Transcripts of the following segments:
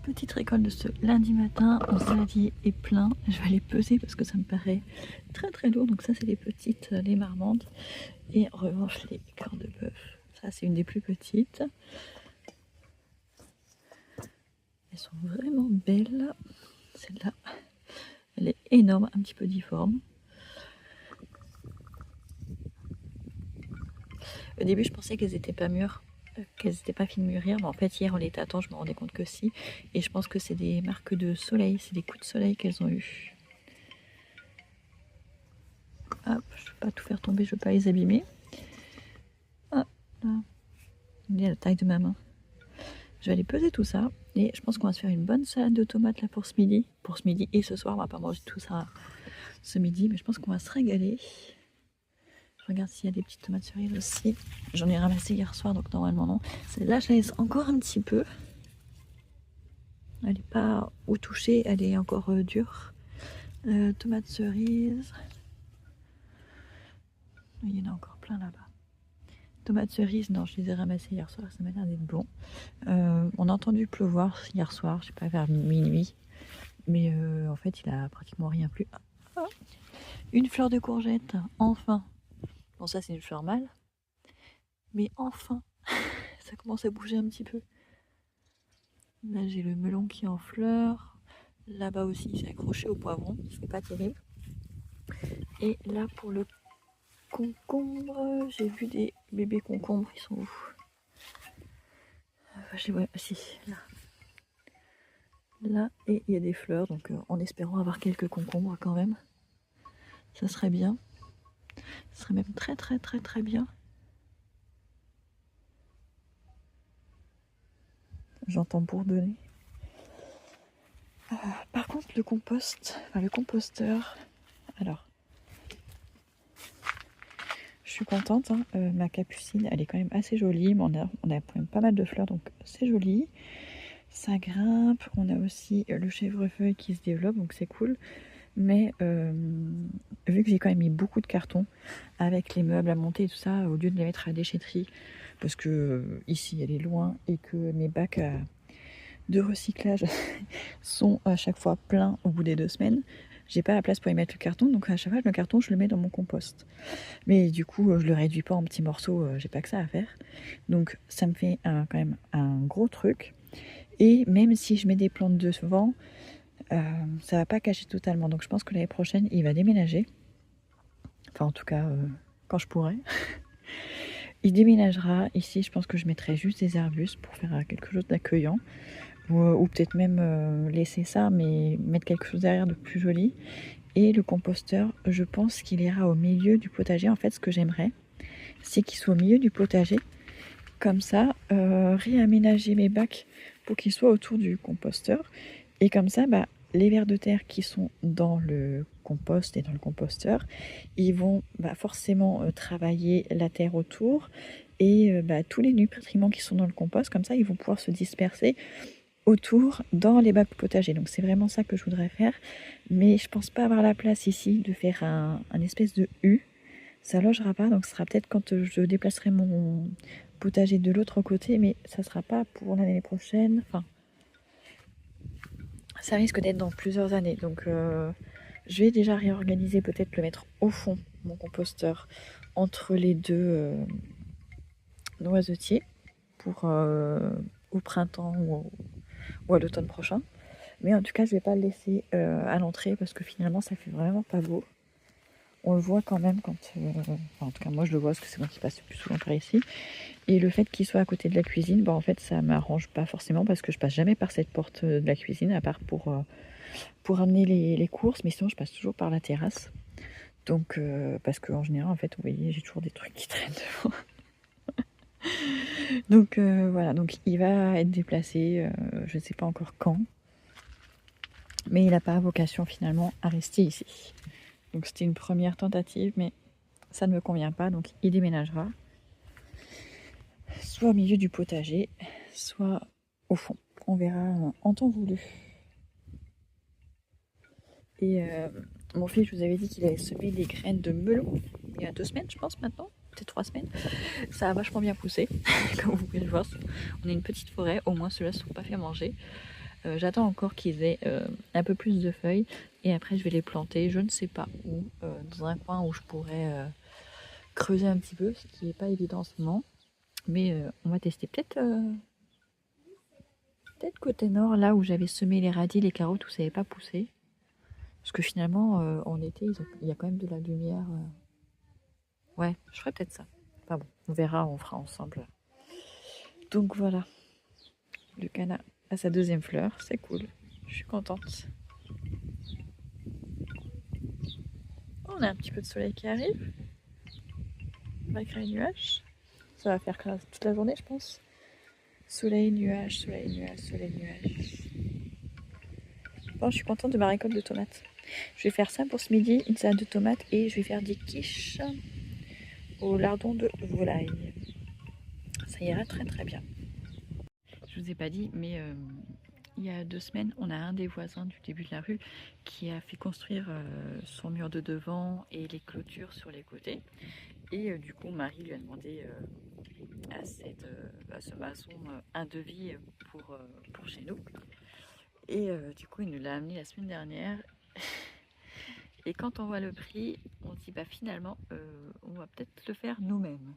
Petite récolte de ce lundi matin. Mon saladier est plein. Je vais aller peser parce que ça me paraît très lourd. Donc ça c'est les petites, les marmandes. Et en revanche les cœurs de bœuf. Ça c'est une des plus petites. Elles sont vraiment belles. Celle-là, elle est énorme, un petit peu difforme. Au début je pensais qu'elles n'étaient pas mûres, qu'elles n'étaient pas fines de mûrir, mais en fait hier en les tâtant je me rendais compte que si. Et je pense que c'est des marques de soleil, c'est des coups de soleil qu'elles ont eu. Hop, je ne veux pas tout faire tomber, je ne veux pas les abîmer. Hop, là. Il y a la taille de ma main. Je vais aller peser tout ça et je pense qu'on va se faire une bonne salade de tomates là pour ce midi. Pour ce midi et ce soir, on va pas manger tout ça ce midi, mais je pense qu'on va se régaler. Je regarde s'il y a des petites tomates cerises aussi. J'en ai ramassé hier soir, donc normalement non. Celle-là, je la laisse encore un petit peu. Elle n'est pas au toucher, elle est encore dure. Tomates cerises. Il y en a encore plein là-bas. Tomates cerises, non, je les ai ramassées hier soir, ça m'a l'air d'être bon. On a entendu pleuvoir hier soir, je sais pas, vers minuit. Mais en fait, il a pratiquement rien plu. Ah, une fleur de courgette, enfin. Bon, ça, c'est une fleur mâle. Mais enfin, ça commence à bouger un petit peu. Là, j'ai le melon qui est en fleur. Là-bas aussi, il s'est accroché au poivron. C'est pas terrible. Et là, pour le concombre, j'ai vu des bébés concombres. Ils sont où? Je les vois, si, là. Là, et il y a des fleurs. Donc, en espérant avoir quelques concombres quand même. Ça serait bien. Ça serait même très bien. J'entends bourdonner. Par contre, le composteur. Alors, je suis contente. Hein. Ma capucine, elle est quand même assez jolie. Mais on a quand même pas mal de fleurs, donc c'est joli. Ça grimpe. On a aussi le chèvrefeuille qui se développe, donc c'est cool. Mais vu que j'ai quand même mis beaucoup de cartons avec les meubles à monter et tout ça, au lieu de les mettre à la déchetterie, parce que ici elle est loin et que mes bacs de recyclage sont à chaque fois pleins au bout des 2 semaines, j'ai pas la place pour y mettre le carton, donc à chaque fois le carton je le mets dans mon compost. Mais du coup je le réduis pas en petits morceaux, j'ai pas que ça à faire. Donc ça me fait quand même un gros truc. Et même si je mets des plantes devant, ça va pas cacher totalement. Donc je pense que l'année prochaine il va déménager. Enfin en tout cas quand je pourrai. Il déménagera. Ici je pense que je mettrai juste des arbustes pour faire quelque chose d'accueillant. Ou peut-être même laisser ça, mais mettre quelque chose derrière de plus joli. Et le composteur, je pense qu'il ira au milieu du potager. En fait, ce que j'aimerais, c'est qu'il soit au milieu du potager. Comme ça, réaménager mes bacs pour qu'ils soient autour du composteur. Et comme ça, les vers de terre qui sont dans le compost et dans le composteur, ils vont forcément travailler la terre autour. Et tous les nutriments qui sont dans le compost, comme ça, ils vont pouvoir se disperser autour dans les bacs potagers. Donc c'est vraiment ça que je voudrais faire, mais je pense pas avoir la place ici de faire un espèce de U. Ça logera pas, donc ce sera peut-être quand je déplacerai mon potager de l'autre côté, mais ça sera pas pour l'année prochaine. Enfin, ça risque d'être dans plusieurs années, donc je vais déjà réorganiser, peut-être le mettre au fond, mon composteur, entre les deux noisetiers pour au printemps ou à l'automne prochain. Mais en tout cas, je vais pas le laisser à l'entrée parce que finalement, ça fait vraiment pas beau. On le voit quand même quand... en tout cas, moi, je le vois parce que c'est moi qui passe plus souvent par ici. Et le fait qu'il soit à côté de la cuisine, en fait, ça m'arrange pas forcément parce que je passe jamais par cette porte de la cuisine, à part pour amener les courses. Mais sinon, je passe toujours par la terrasse. Donc, parce qu'en général, en fait, vous voyez, j'ai toujours des trucs qui traînent devant. Donc, voilà. Donc, il va être déplacé. Je ne sais pas encore quand. Mais il n'a pas vocation finalement à rester ici. Donc c'était une première tentative, mais ça ne me convient pas, donc il déménagera. Soit au milieu du potager, soit au fond. On verra en temps voulu. Et mon fils, je vous avais dit qu'il avait semé des graines de melon il y a 2 semaines, je pense maintenant, peut-être 3 semaines. Ça a vachement bien poussé, comme vous pouvez le voir. On est une petite forêt, au moins ceux-là ne sont pas fait manger. J'attends encore qu'ils aient un peu plus de feuilles et après je vais les planter, je ne sais pas où, dans un coin où je pourrais creuser un petit peu, ce qui n'est pas évident en ce moment. Mais on va tester peut-être côté nord, là où j'avais semé les radis, les carottes, où ça n'avait pas poussé. Parce que finalement, en été, il y a quand même de la lumière. Ouais, je ferai peut-être ça. Enfin bon, on verra, on fera ensemble. Donc voilà, le canard a sa deuxième fleur, c'est cool. Je suis contente. On a un petit peu de soleil qui arrive, malgré les nuages. Ça va faire toute la journée, je pense. Soleil, nuage, soleil, nuage, soleil, nuage. Bon, je suis contente de ma récolte de tomates. Je vais faire ça pour ce midi, une salade de tomates, et je vais faire des quiches au lardon de volaille. Ça ira très très bien. Je vous ai pas dit, mais il y a 2 semaines, on a un des voisins du début de la rue qui a fait construire son mur de devant et les clôtures sur les côtés. Et du coup, Marie lui a demandé à ce maçon un devis pour chez nous. Et du coup, il nous l'a amené la semaine dernière. Et quand on voit le prix, on se dit bah finalement, on va peut-être le faire nous-mêmes.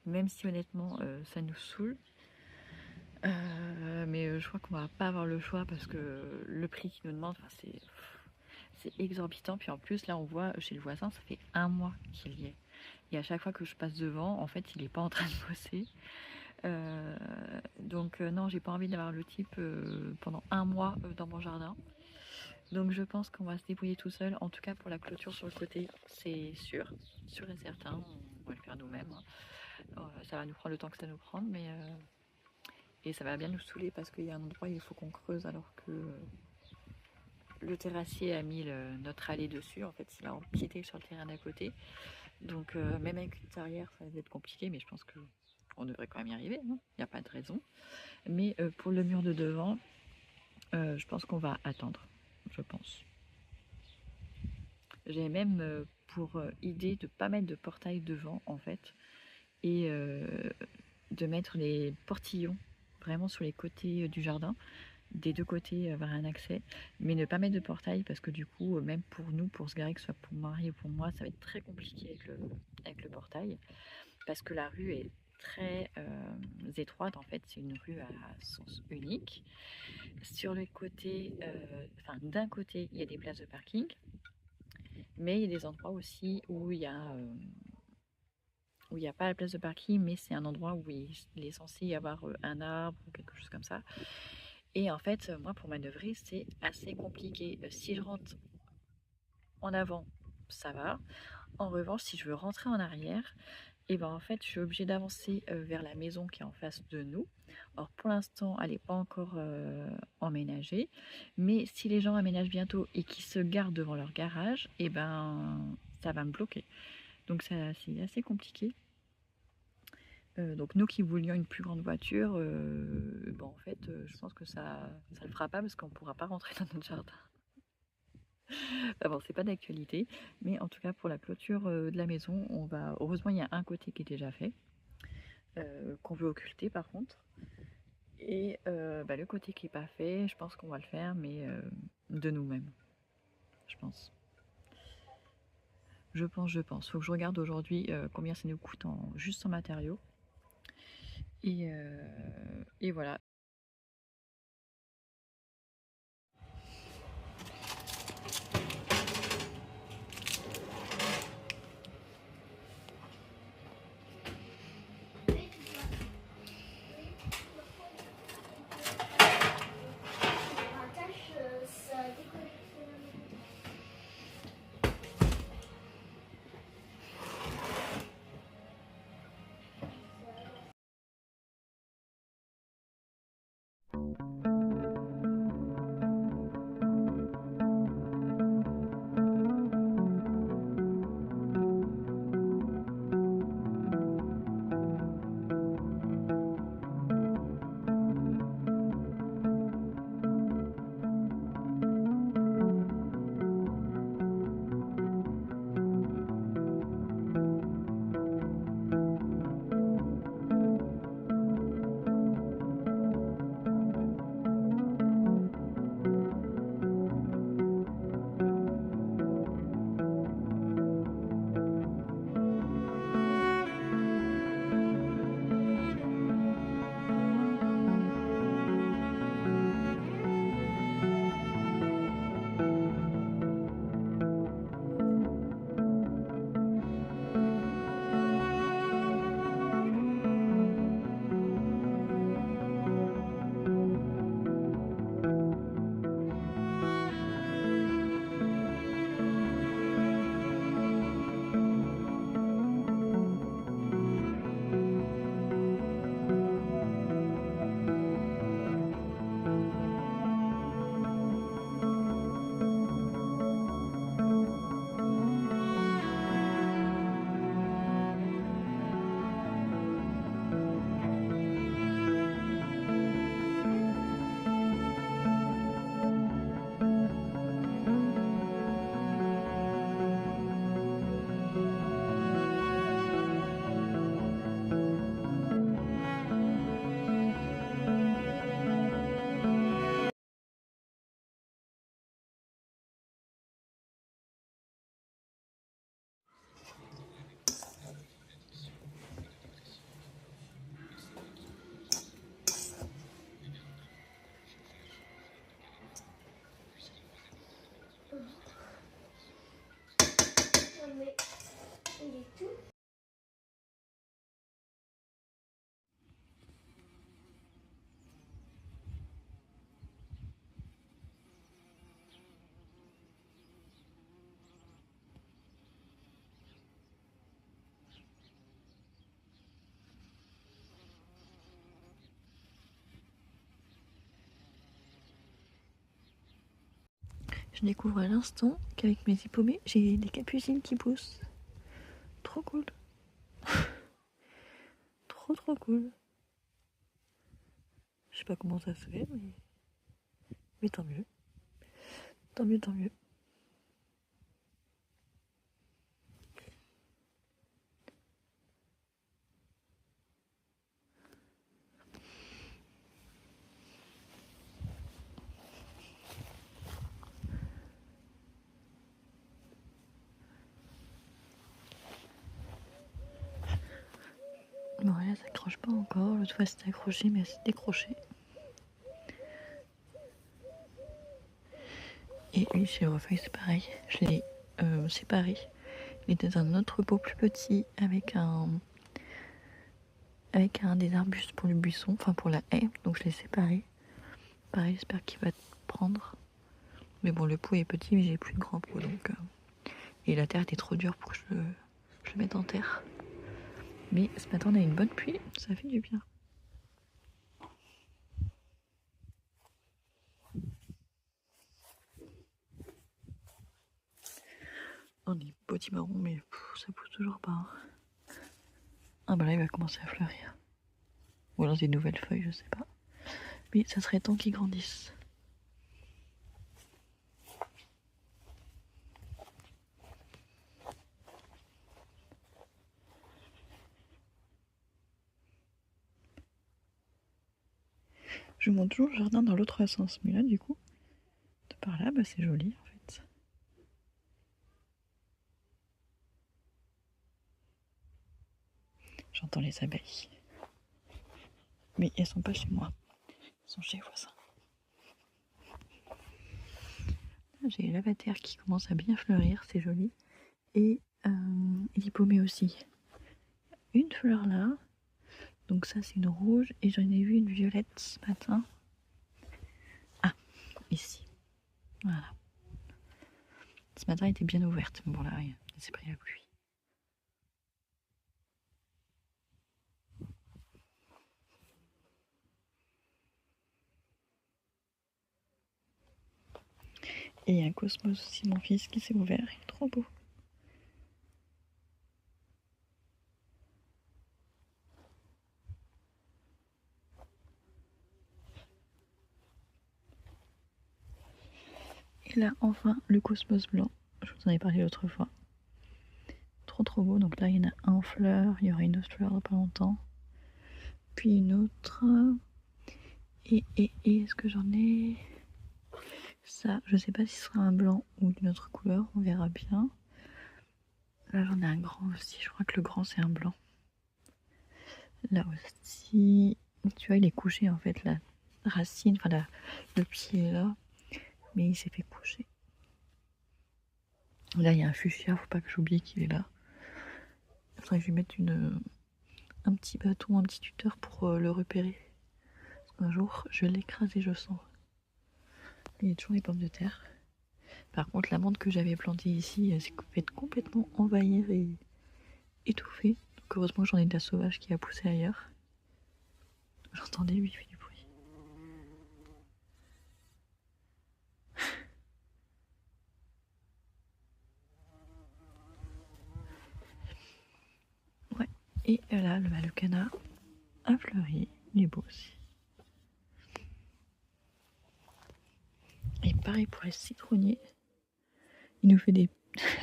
Même si honnêtement, ça nous saoule. Mais je crois qu'on va pas avoir le choix parce que le prix qu'il nous demande, c'est exorbitant. Puis en plus, là, on voit chez le voisin, ça fait 1 mois qu'il y est. Et à chaque fois que je passe devant, en fait, il n'est pas en train de bosser. Donc non, j'ai pas envie d'avoir le type pendant 1 mois dans mon jardin. Donc je pense qu'on va se débrouiller tout seul. En tout cas pour la clôture sur le côté, c'est sûr et certain. On va le faire nous-mêmes. Ça va nous prendre le temps que ça nous prend, mais et ça va bien nous saouler parce qu'il y a un endroit où il faut qu'on creuse alors que le terrassier a mis notre allée dessus. En fait, il a empiété sur le terrain d'à côté. Donc même avec une carrière, ça va être compliqué, mais je pense que on devrait quand même y arriver. Il n'y a pas de raison. Mais pour le mur de devant, je pense qu'on va attendre. Je pense. J'ai même pour idée de ne pas mettre de portail devant en fait et de mettre les portillons vraiment sur les côtés du jardin, des 2 côtés vers un accès, mais ne pas mettre de portail parce que du coup, même pour nous, pour se garer, que ce soit pour Marie ou pour moi, ça va être très compliqué avec le portail parce que la rue est très étroite en fait, c'est une rue à sens unique. Sur le côté, d'un côté, il y a des places de parking. Mais il y a des endroits aussi où il n'y a pas la place de parking, mais c'est un endroit où il est censé y avoir un arbre ou quelque chose comme ça. Et en fait, moi, pour manœuvrer, c'est assez compliqué. Si je rentre en avant, ça va. En revanche, si je veux rentrer en arrière, et ben en fait, je suis obligée d'avancer vers la maison qui est en face de nous. Or, pour l'instant, elle n'est pas encore emménagée. Mais si les gens aménagent bientôt et qu'ils se garent devant leur garage, et ben ça va me bloquer. Donc c'est assez compliqué. Donc nous qui voulions une plus grande voiture, en fait, je pense que ça le fera pas parce qu'on ne pourra pas rentrer dans notre jardin. Bon, c'est pas d'actualité, mais en tout cas pour la clôture de la maison, heureusement il y a un côté qui est déjà fait, qu'on veut occulter par contre. Et le côté qui n'est pas fait, je pense qu'on va le faire, mais de nous-mêmes, je pense. Je pense. Faut que je regarde aujourd'hui combien ça nous coûte juste en matériaux. Et voilà. mais il est tout. Je découvre à l'instant qu'avec mes hippomées, j'ai des capucines qui poussent. Trop cool. Trop cool. Je sais pas comment ça se fait, mais tant mieux. Tant mieux, tant mieux. Bon, là, ça accroche pas encore. L'autre fois, c'était accroché, mais c'est décroché. Et lui, chez Refeuille, c'est pareil. Je l'ai séparé. Il était dans un autre pot plus petit avec un des arbustes pour le buisson, enfin pour la haie. Donc je l'ai séparé. Pareil, j'espère qu'il va prendre. Mais bon, le pot est petit, mais j'ai plus de grand pot. Donc, et la terre était trop dure pour que je le mette en terre. Mais ce matin, on a une bonne pluie. Ça fait du bien. On est potimarron, mais ça pousse toujours pas. Ah bah là, il va commencer à fleurir. Ou alors des nouvelles feuilles, je sais pas. Mais ça serait temps qu'il grandisse. Je monte toujours le jardin dans l'autre sens. Mais là, du coup, de par là, bah, c'est joli en fait. J'entends les abeilles. Mais elles sont pas chez moi. Elles sont chez les voisins. J'ai la terre qui commence à bien fleurir, c'est joli. Et l'hippomée aussi. Une fleur là. Donc ça, c'est une rouge. Et j'en ai vu une violette ce matin. Ah, ici. Voilà. Ce matin, elle était bien ouverte. Mais bon, là, elle s'est pris la pluie. Et il y a un cosmos aussi, mon fils, qui s'est ouvert. Il est trop beau. Et là, enfin, le cosmos blanc. Je vous en ai parlé l'autre fois. Trop beau. Donc là, il y en a un en fleur. Il y aura une autre fleur dans pas longtemps. Puis une autre. Et est-ce que j'en ai... Ça, je sais pas si ce sera un blanc ou d'une autre couleur. On verra bien. Là, j'en ai un grand aussi. Je crois que le grand, c'est un blanc. Là aussi... Tu vois, il est couché, en fait, la racine. Enfin, le pied est là. Mais il s'est fait coucher. Là, il y a un fuchsia. Faut pas que j'oublie qu'il est là. Il faudrait que je lui mette un petit bâton, un petit tuteur pour le repérer. Parce qu'un jour, je l'écrase et je sens. Il y a toujours les pommes de terre. Par contre, la menthe que j'avais plantée ici, elle s'est fait complètement envahir et étouffer. Donc heureusement que j'en ai de la sauvage qui a poussé ailleurs. J'entendais lui, il fait du bruit. Ouais. Et là, le canard a fleuri. Il est beau aussi. Et pareil pour les citronniers. Il nous fait des...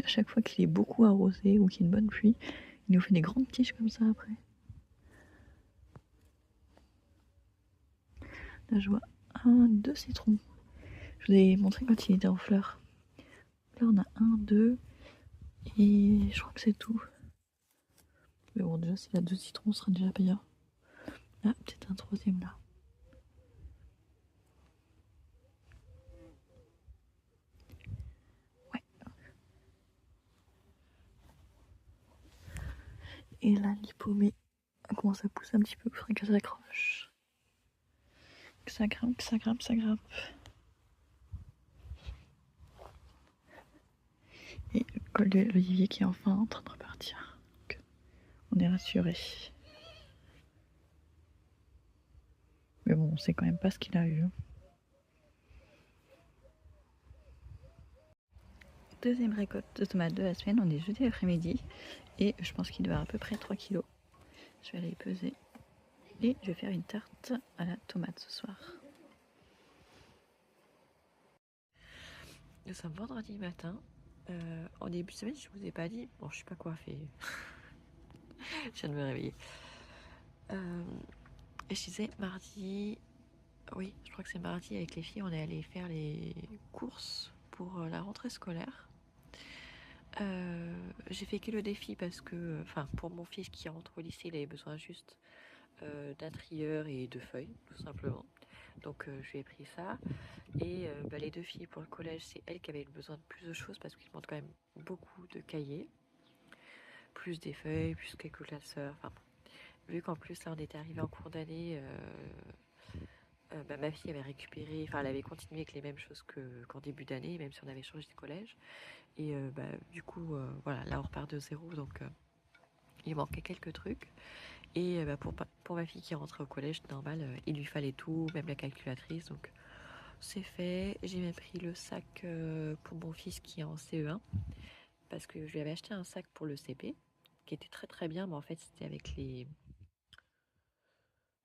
à chaque fois qu'il est beaucoup arrosé ou qu'il y a une bonne pluie, il nous fait des grandes tiges comme ça après. Là, je vois 2 citrons. Je vous ai montré quand il était en fleurs. Là, on a 1, 2, et je crois que c'est tout. Mais bon, déjà, s'il a 2 citrons, ce sera déjà bien. Là, peut-être un troisième là. Ouais. Et là, l'hypomée commence à pousser un petit peu, il faudrait que ça s'accroche. Que ça grimpe, que ça grimpe, ça grimpe. Et le col de l'Olivier qui est enfin en train de repartir. Donc, on est rassuré. Mais bon, on sait quand même pas ce qu'il a eu. Deuxième récolte de tomates de la semaine, on est jeudi après-midi. Et je pense qu'il doit avoir à peu près 3 kilos. Je vais aller les peser. Et je vais faire une tarte à la tomate ce soir. Nous sommes vendredi matin. En début de semaine, je vous ai pas dit. Bon, je suis pas coiffée. Je viens de me réveiller. Et je disais mardi. Oui, je crois que c'est mardi avec les filles. On est allé faire les courses pour la rentrée scolaire. J'ai fait que le défi parce que, enfin, pour mon fils qui rentre au lycée, il avait besoin juste d'un trieur et de feuilles, tout simplement. Donc je lui ai pris ça. Et les deux filles pour le collège, c'est elles qui avaient besoin de plus de choses parce qu'il demande quand même beaucoup de cahiers, plus des feuilles, plus quelques classeurs. Enfin, vu qu'en plus là on était arrivé en cours d'année, ma fille avait récupéré, enfin elle avait continué avec les mêmes choses qu'en début d'année, même si on avait changé de collège. Et du coup, voilà, là on repart de zéro, donc il manquait quelques trucs. Et pour ma fille qui rentrait au collège, normal, il lui fallait tout, même la calculatrice, donc c'est fait. J'ai même pris le sac pour mon fils qui est en CE1, parce que je lui avais acheté un sac pour le CP, qui était très très bien, mais en fait c'était avec les...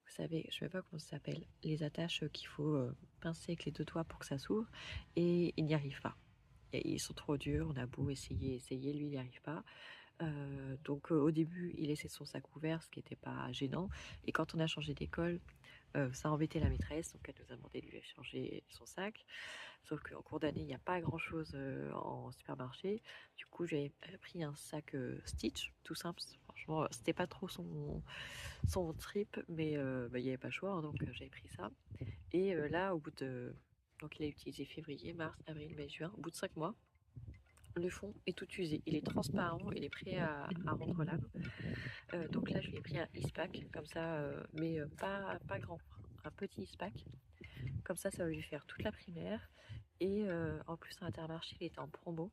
Vous savez, je ne sais pas comment ça s'appelle, les attaches qu'il faut pincer avec les deux doigts pour que ça s'ouvre, et il n'y arrive pas. Et ils sont trop durs, on a beau essayer, lui il n'y arrive pas. Donc au début il laissait son sac ouvert, ce qui n'était pas gênant, et quand on a changé d'école, ça embêtait la maîtresse, donc elle nous a demandé de lui changer son sac. Sauf qu'en cours d'année, il n'y a pas grand-chose en supermarché. Du coup, j'ai pris un sac Stitch, tout simple. Franchement, c'était pas trop son trip, mais il n'y avait pas le choix, hein, donc j'avais pris ça. Et là, au bout de... Donc il a utilisé février, mars, avril, mai, juin. Au bout de 5 mois, le fond est tout usé. Il est transparent, il est prêt à rendre l'âme. Donc là, je lui ai pris un Eastpak, comme ça, mais pas grand, un petit Eastpak. Comme ça va lui faire toute la primaire. Et en plus, à Intermarché, il était en promo.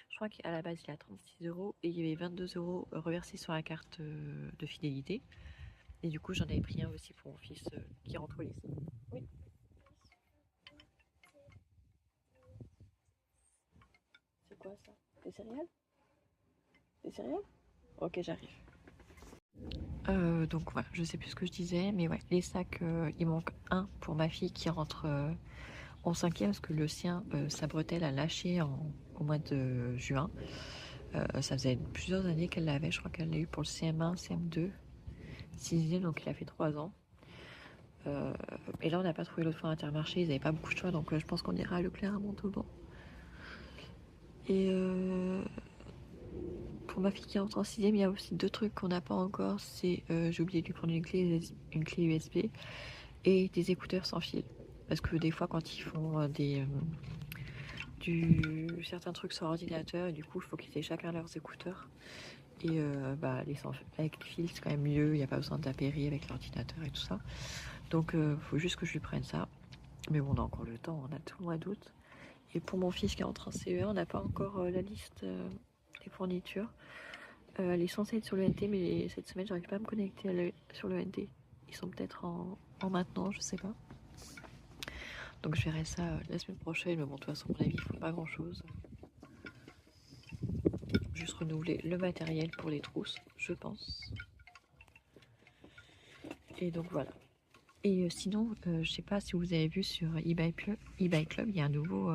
Je crois qu'à la base, il est à 36 € et il y avait 22 € reversés sur la carte de fidélité. Et du coup, j'en avais pris un aussi pour mon fils qui rentre au lycée. Oui. C'est quoi ça? Des céréales? Des céréales? Ok, j'arrive. Donc voilà, je sais plus ce que je disais, mais ouais, les sacs, il manque un pour ma fille qui rentre en 5e parce que le sien, sa bretelle a lâché au mois de juin. Ça faisait plusieurs années qu'elle l'avait, je crois qu'elle l'a eu pour le CM1, CM2, 6e, donc il a fait 3 ans. Et là on n'a pas trouvé l'autre fois à Intermarché, ils n'avaient pas beaucoup de choix, donc je pense qu'on ira à Leclerc à Montauban. Et pour ma fille qui rentre en 6e, il y a aussi 2 trucs qu'on n'a pas encore, c'est j'ai oublié de lui prendre une clé USB et des écouteurs sans fil. Parce que des fois quand ils font certains trucs sur ordinateur, et du coup il faut qu'ils aient chacun leurs écouteurs. Et avec le fil c'est quand même mieux, il n'y a pas besoin d'appairer avec l'ordinateur et tout ça. Donc faut juste que je lui prenne ça. Mais bon, on a encore le temps, on a tout le mois d'août. Et pour mon fils qui rentre en CE1, on n'a pas encore la liste des fournitures. Elle est censée être sur le NT, mais cette semaine j'arrive pas à me connecter sur le NT. Ils sont peut-être en maintenant, je sais pas. Donc je verrai ça la semaine prochaine, mais bon, de toute façon, à mon avis, il faut pas grand-chose. Juste renouveler le matériel pour les trousses, je pense. Et donc voilà. Et sinon, je sais pas si vous avez vu sur eBay Club, il y a un nouveau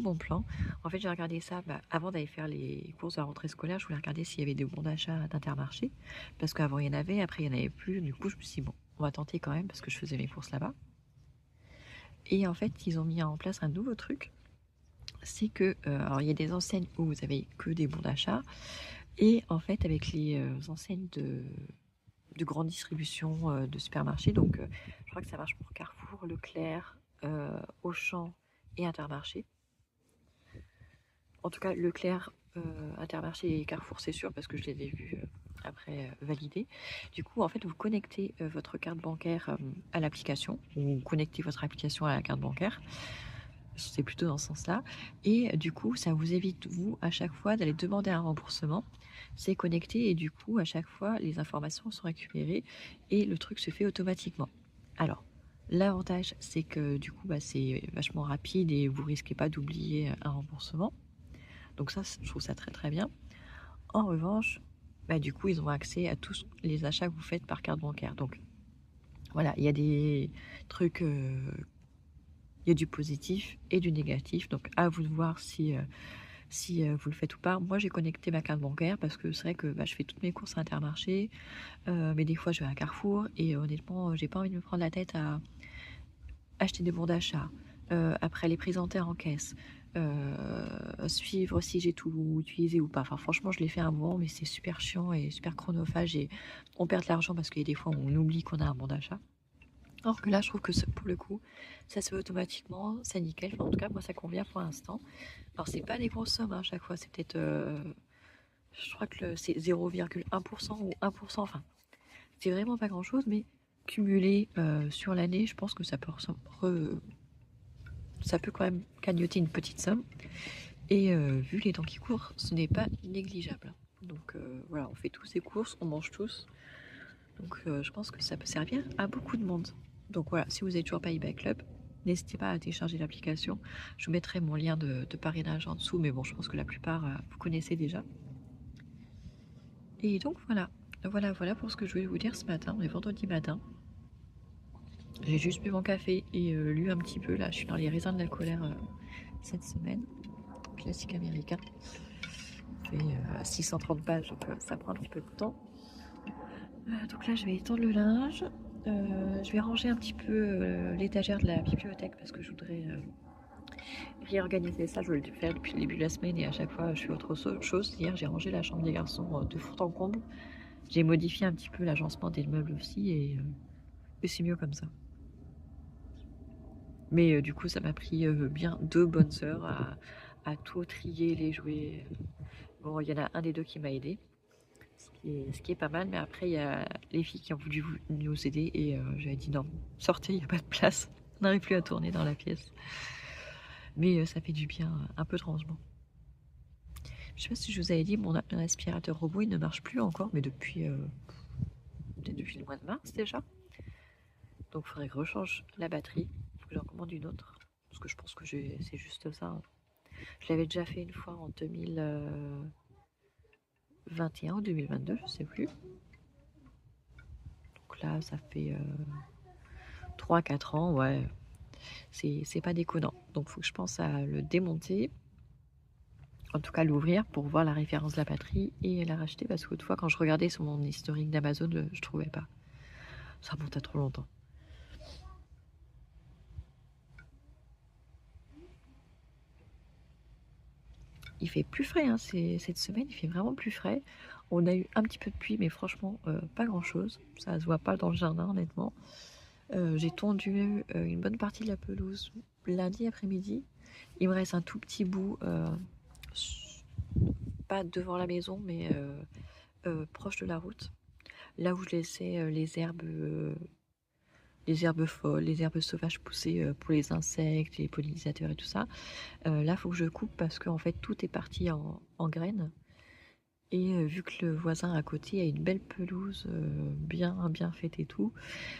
bon plan. En fait, j'ai regardé ça avant d'aller faire les courses de la rentrée scolaire. Je voulais regarder s'il y avait des bons d'achat d'Intermarché. Parce qu'avant, il y en avait, après, il n'y en avait plus. Du coup, je me suis dit, bon, on va tenter quand même parce que je faisais mes courses là-bas. Et en fait, ils ont mis en place un nouveau truc. C'est que, alors il y a des enseignes où vous avez que des bons d'achat. Et en fait, avec les enseignes de grande distribution de supermarchés, donc je crois que ça marche pour Carrefour, Leclerc, Auchan et Intermarché. En tout cas, Leclerc Intermarché et Carrefour, c'est sûr, parce que je les ai vus après valider. Du coup, en fait, vous connectez votre carte bancaire à l'application, ou vous connectez votre application à la carte bancaire. C'est plutôt dans ce sens-là. Et du coup, ça vous évite, vous, à chaque fois, d'aller demander un remboursement. C'est connecté et du coup, à chaque fois, les informations sont récupérées et le truc se fait automatiquement. Alors, l'avantage, c'est que du coup, c'est vachement rapide et vous risquez pas d'oublier un remboursement. Donc ça, je trouve ça très très bien. En revanche, du coup, ils ont accès à tous les achats que vous faites par carte bancaire. Donc voilà, il y a des trucs, il y a du positif et du négatif. Donc à vous de voir si vous le faites ou pas. Moi, j'ai connecté ma carte bancaire parce que c'est vrai que je fais toutes mes courses à Intermarché, mais des fois je vais à Carrefour et honnêtement, j'ai pas envie de me prendre la tête à acheter des bons d'achat, après les présenter en caisse, suivre si j'ai tout utilisé ou pas. Enfin, franchement, je l'ai fait un moment, mais c'est super chiant et super chronophage et on perd de l'argent parce qu'il y a des fois où on oublie qu'on a un bon d'achat. Or que là, je trouve que pour le coup, ça se fait automatiquement, c'est nickel. Enfin, en tout cas, moi, ça convient pour l'instant. Alors, c'est pas des grosses sommes à chaque fois, c'est peut-être, je crois que c'est 0,1% ou 1%. Enfin, c'est vraiment pas grand-chose, mais cumulé sur l'année, je pense que ça peut quand même cagnotter une petite somme. Et vu les temps qui courent, ce n'est pas négligeable. Donc voilà, on fait tous ces courses, on mange tous. Donc je pense que ça peut servir à beaucoup de monde. Donc voilà, si vous n'êtes toujours pas eBay Club, n'hésitez pas à télécharger l'application. Je vous mettrai mon lien de parrainage en dessous, mais bon, je pense que la plupart vous connaissez déjà. Et donc voilà, voilà pour ce que je voulais vous dire ce matin. On est vendredi matin. J'ai juste bu mon café et lu un petit peu. Là, je suis dans les raisins de la colère cette semaine. Classique américain. Ça fait 630 pages, donc ça prend un petit peu de temps. Donc là, je vais étendre le linge. Je vais ranger un petit peu l'étagère de la bibliothèque parce que je voudrais réorganiser ça. Je voulais le faire depuis le début de la semaine et à chaque fois, je fais autre chose. Hier, j'ai rangé la chambre des garçons de fond en comble. J'ai modifié un petit peu l'agencement des meubles aussi et c'est mieux comme ça. Mais du coup, ça m'a pris bien 2 bonnes heures à tout trier, les jouets. Bon, il y en a un des deux qui m'a aidé, ce qui est pas mal. Mais après, il y a les filles qui ont voulu nous aider et j'avais dit non, sortez, il n'y a pas de place. On n'arrive plus à tourner dans la pièce. Mais ça fait du bien, un peu de rangement. Je sais pas si je vous avais dit, mon aspirateur robot, il ne marche plus encore, mais depuis peut-être depuis le mois de mars déjà. Donc il faudrait que je rechange la batterie. Il faut que j'en commande une autre. Parce que je pense que c'est juste ça. Je l'avais déjà fait une fois en 2021 ou 2022, je sais plus. Donc là, ça fait 3-4 ans, ouais. C'est pas déconnant. Donc il faut que je pense à le démonter. En tout cas, l'ouvrir pour voir la référence de la batterie et la racheter. Parce qu'autrefois, quand je regardais sur mon historique d'Amazon, je trouvais pas. Ça remonte à trop longtemps. Il fait plus frais cette semaine, il fait vraiment plus frais. On a eu un petit peu de pluie, mais franchement, pas grand chose. Ça se voit pas dans le jardin, honnêtement. J'ai tondu une bonne partie de la pelouse lundi après-midi. Il me reste un tout petit bout, pas devant la maison, mais proche de la route. Là où je laissais les herbes folles, les herbes sauvages pousser pour les insectes, les pollinisateurs et tout ça. Là, il faut que je coupe parce qu'en fait, tout est parti en graines. Et vu que le voisin à côté a une belle pelouse bien faite et tout,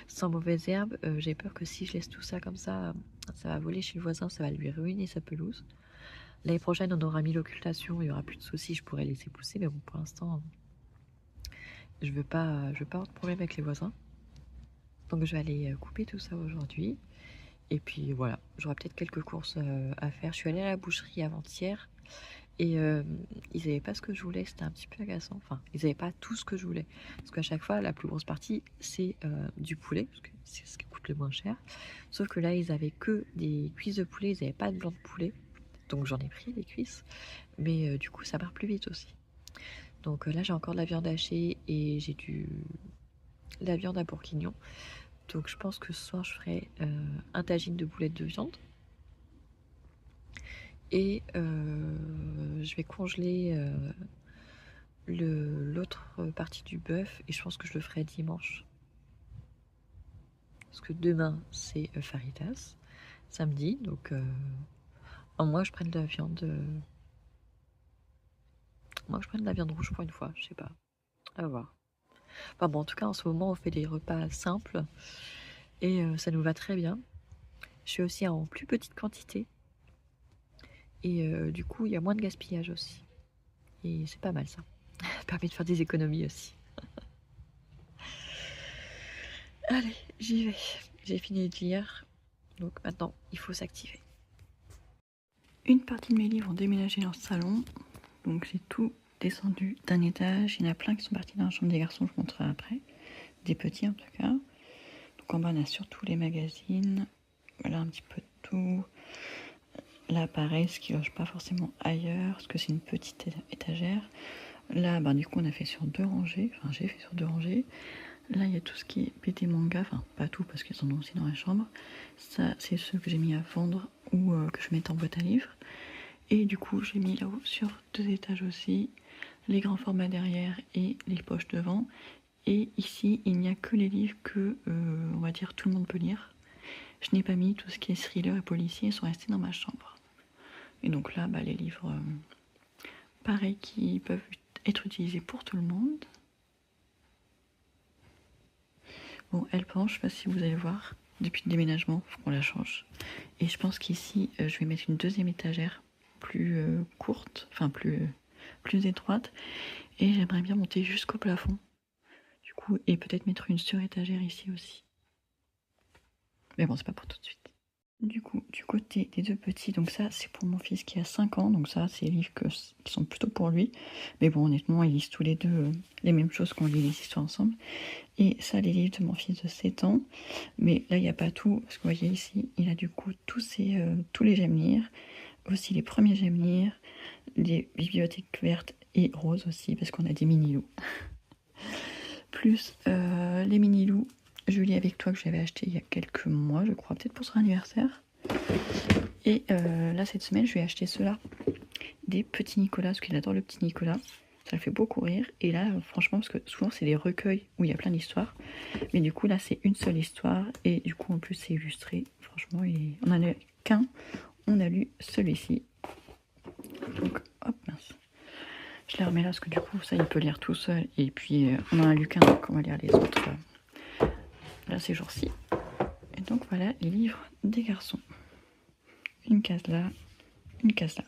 sans mauvaises herbes, j'ai peur que si je laisse tout ça comme ça va voler chez le voisin, ça va lui ruiner sa pelouse. L'année prochaine, on aura mis l'occultation, il n'y aura plus de soucis, je pourrais laisser pousser, mais bon, pour l'instant, je veux pas avoir de problème avec les voisins. Donc je vais aller couper tout ça aujourd'hui. Et puis voilà, j'aurai peut-être quelques courses à faire. Je suis allée à la boucherie avant-hier. Et ils n'avaient pas ce que je voulais, c'était un petit peu agaçant. Enfin, ils n'avaient pas tout ce que je voulais. Parce qu'à chaque fois, la plus grosse partie, c'est du poulet, parce que c'est ce qui coûte le moins cher. Sauf que là, ils avaient que des cuisses de poulet, ils n'avaient pas de blanc de poulet. Donc j'en ai pris des cuisses. Mais du coup, ça part plus vite aussi. Donc là, j'ai encore de la viande hachée et j'ai de la viande à bourguignon. Donc je pense que ce soir, je ferai un tagine de boulettes de viande. Et je vais congeler l'autre partie du bœuf et je pense que je le ferai dimanche. Parce que demain c'est Faritas, samedi, donc à moins que je prenne de la viande. Moi je prenne de la viande rouge pour une fois, je sais pas. À voir. Enfin bon, en tout cas en ce moment on fait des repas simples et ça nous va très bien. Je fais aussi en plus petite quantité. Et du coup, il y a moins de gaspillage aussi. Et c'est pas mal ça. Ça permet de faire des économies aussi. Allez, j'y vais. J'ai fini de lire. Donc maintenant, il faut s'activer. Une partie de mes livres ont déménagé dans le salon. Donc j'ai tout descendu d'un étage. Il y en a plein qui sont partis dans la chambre des garçons, je vous montrerai après. Des petits en tout cas. Donc en bas, on a surtout les magazines. Voilà un petit peu de tout. Là, pareil, ce qui loge pas forcément ailleurs, parce que c'est une petite étagère. Là, du coup, on a fait sur 2 rangées. Enfin, j'ai fait sur 2 rangées. Là, il y a tout ce qui est BD manga. Enfin, pas tout, parce qu'ils en ont aussi dans la chambre. Ça, c'est ceux que j'ai mis à vendre ou que je mette en boîte à livres. Et du coup, j'ai mis là-haut sur 2 étages aussi les grands formats derrière et les poches devant. Et ici, il n'y a que les livres que, on va dire, tout le monde peut lire. Je n'ai pas mis tout ce qui est thriller et policier, ils sont restés dans ma chambre. Et donc là, les livres, pareil, qui peuvent être utilisés pour tout le monde. Bon, elle penche, je sais pas si vous allez voir, depuis le déménagement, faut qu'on la change. Et je pense qu'ici, je vais mettre une deuxième étagère plus courte, enfin plus étroite. Et j'aimerais bien monter jusqu'au plafond, du coup, et peut-être mettre une surétagère ici aussi. Mais bon, c'est pas pour tout de suite. Du coup, du côté des 2 petits, donc ça c'est pour mon fils qui a 5 ans, donc ça c'est les livres qui sont plutôt pour lui. Mais bon, honnêtement, ils lisent tous les deux les mêmes choses qu'on lit les histoires ensemble. Et ça, les livres de mon fils de 7 ans. Mais là, il n'y a pas tout, parce que vous voyez ici, il a du coup tous les j'aime lire, aussi les premiers j'aime lire, les bibliothèques vertes et roses aussi, parce qu'on a des mini-loups. Plus les mini-loups. Je lis avec toi que j'avais acheté il y a quelques mois, je crois, peut-être pour son anniversaire. Et là, cette semaine, je vais acheter ceux-là, des petits Nicolas, parce qu'il adore le petit Nicolas. Ça le fait beaucoup rire. Et là, franchement, parce que souvent, c'est des recueils où il y a plein d'histoires. Mais du coup, là, c'est une seule histoire. Et du coup, en plus, c'est illustré. Franchement, on n'en a qu'un. On a lu celui-ci. Donc, hop, mince. Je les remets là, parce que du coup, ça, il peut lire tout seul. Et puis, on n'en a lu qu'un, donc on va lire les autres. Là, ces jours-ci. Et donc, voilà les livres des garçons. Une case là, une case là.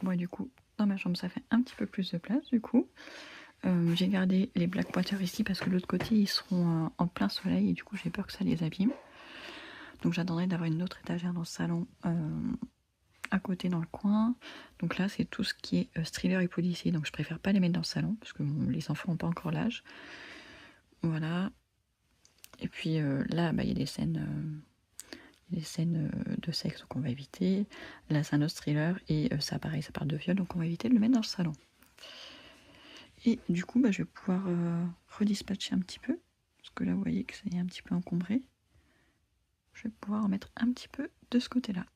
Moi, du coup, dans ma chambre, ça fait un petit peu plus de place, du coup. J'ai gardé les Black Potter ici parce que de l'autre côté, ils seront en plein soleil et du coup, j'ai peur que ça les abîme. Donc, j'attendrai d'avoir une autre étagère dans le salon à côté dans le coin. Donc là, c'est tout ce qui est thriller et policier. Donc, je préfère pas les mettre dans le salon parce que les enfants n'ont pas encore l'âge. Voilà. Et puis là, il y a des scènes... de sexe, donc on va éviter. Là, c'est un autre thriller et ça, pareil, ça parle de viol, donc on va éviter de le mettre dans le salon. Et du coup, je vais pouvoir redispatcher un petit peu, parce que là, vous voyez que ça est un petit peu encombré. Je vais pouvoir en mettre un petit peu de ce côté-là.